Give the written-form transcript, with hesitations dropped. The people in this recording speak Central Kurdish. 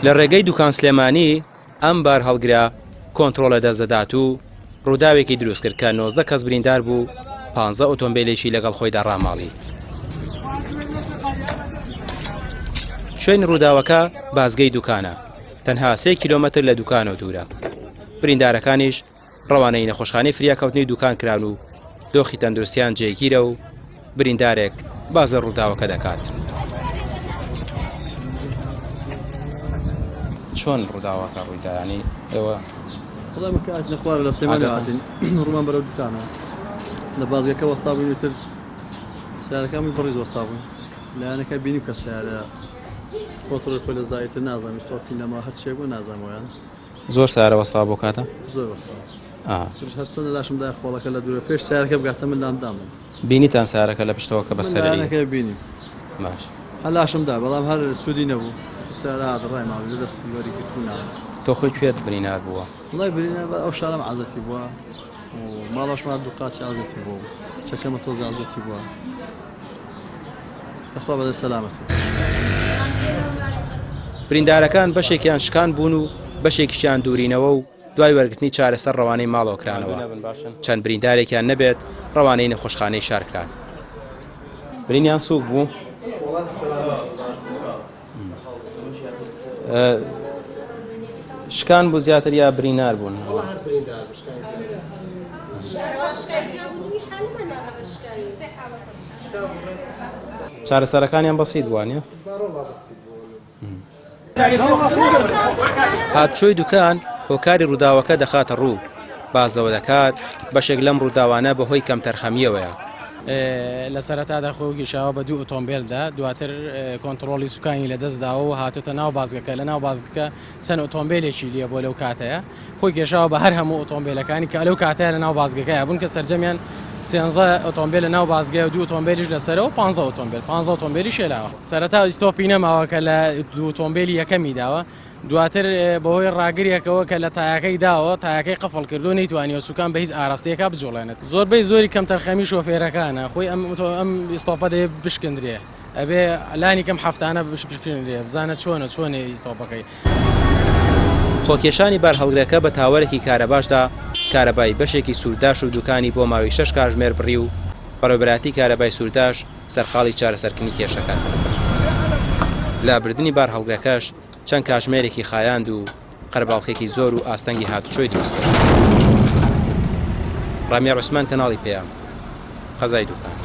لە ڕێگەی دوکان سلێمانی ئەم بار هەڵگرا کۆنتڕۆلە دەستدەدات و ڕووداوێکی دروست کرد کە 19 کەس بریندار بوو 15 ئۆتۆمبیلێکی لەگەڵ خۆیدا ڕاماڵی. شوێن ڕووداوەکە بازگەی دوکانە، تەنها 3 کیلۆمەتر لە دوکانەوە دوورە. بریندارەکانیش ڕەوانەی نەخۆشخانەی فریاکەوتنی دوکان کران و دۆخی تەندروستیان جێگیرە و بریندارێک بازە ڕووداوەکە دەکات. چۆن ڕووداوەکە ڕوویدایانی ئێوە؟ وڵای مکات نەخوار لە سلێمانی هاتین ڕوومان بەرەو دوکانە لە بازگەکە وەستا بووین وتر سیارەکەمی بڕیز وەستا بووین لایەنەکە بینیم کە سیارە کۆنتڕۆڵی خۆی لەزایەتر نازانم ستۆپی نەما هەرچێک بوو نازانمەوەیان زۆر سیارە وەستا بۆ کاتە؟ زۆر وەستا هەرچەندە لاشمدا خۆڵەکە لە دوورە پێش سیارەکە بگاتە من لامدامن بینیتان سیارەکە لە پشتەوە کە بەسەرەکە بینیم باش هەر لاشمدا بەڵام هەر سوودی نەبوو سیارە ڕای ماوە دەستی وەری گرتبوو ناوێت تۆ خۆی کوێت بریندار بووە؟ وڵای بریندار ئەو شارەم عازەتی بووە ماڵەشمان دوو قاچی عازەتی بوو چەکەمە تۆزی عازەتی بووە لەخوا بەدەست سەلامەتی. بریندارەکان بەشێکیان شکان بوون و بەشێکیان دوورینەوە و دوای وەرگرتنی چارەسەر ڕەوانەی ماڵەوەکرانەوە. چەند بریندارێکیان نەبێت ڕەوانەی نەخۆشخانەی شارکران. برینیان سووک بوو؟ شکان بوو زیاتر یا برینار بوون؟ چارەسەرەکانیان بەسیط بووانە؟ هاتچۆی دوکان هۆکاری ڕووداوەکە دەخاتە ڕوو، بازەوە دەکات بەشێک لەم ڕووداوانە بەهۆی کەم تەرخەمیەوەیە. لە سەرەتادا خۆ گەشاوە بە دوو ئۆتۆمبیلدا دواتر کۆنتڕۆڵی سوکانی لەدەستداوە و هاتوتە ناو بازگەکە لە ناو بازگەکە چەند ئۆتۆمبیلێکی لیە بۆ لەو کاتەیە خۆی گەشاوە بە هەر هەموو ئۆتۆمبیلەکانی کە لەو کاتەیە لە ناو بازگەکەیە بوون کە سەرجەمیان 13 ئۆتۆمبیل لە ناو بازگەیە و دوو ئۆتۆمبیلیش لەسەرەوە 15 ئۆتۆمبیل 15 ئۆتۆمبیلی شێلاوە. سەرەتا ئیستۆپی نەماوە کە لە دوو ئۆتۆمبیلی یەکەمی داوە دواتر بەهۆی ڕاگریەکەوە کە لە تایەکەی داوە تایەکەی قفڵ کردو نەیتوانیوە سوکان بە هیچ ئاراستەیەکە بجوڵێنێت. زۆربەی زۆری کەم تەرخەمی شۆفێرەکانە خۆی ئەم ئیستۆپە دەیە بشکندرێ ئەبێ لانی کەم هەفتانە بشکندرێ بزانە چۆنە ئیستۆپەکەی. خۆکێشانی بار هەڵگرەکە بە تاوەرێکی کارەباشدا کارەبای بەشێکی سووداش و دوکانی بۆ ماوەی 6 کاتژمێر بڕی و بەڕێوەبەراتی کارەبای سووداش سەرقاڵی چارەسەرکردنی کێشەکان. لابردنی بار هەڵگرەکەش چەند کاتژمێرێکی خایاند و قەرباڵخێکی زۆر و ئاستەنگی هاتوچۆی دروست کرد. ڕامیا عوسمان کەناڵی پێیام قەزای دوکان.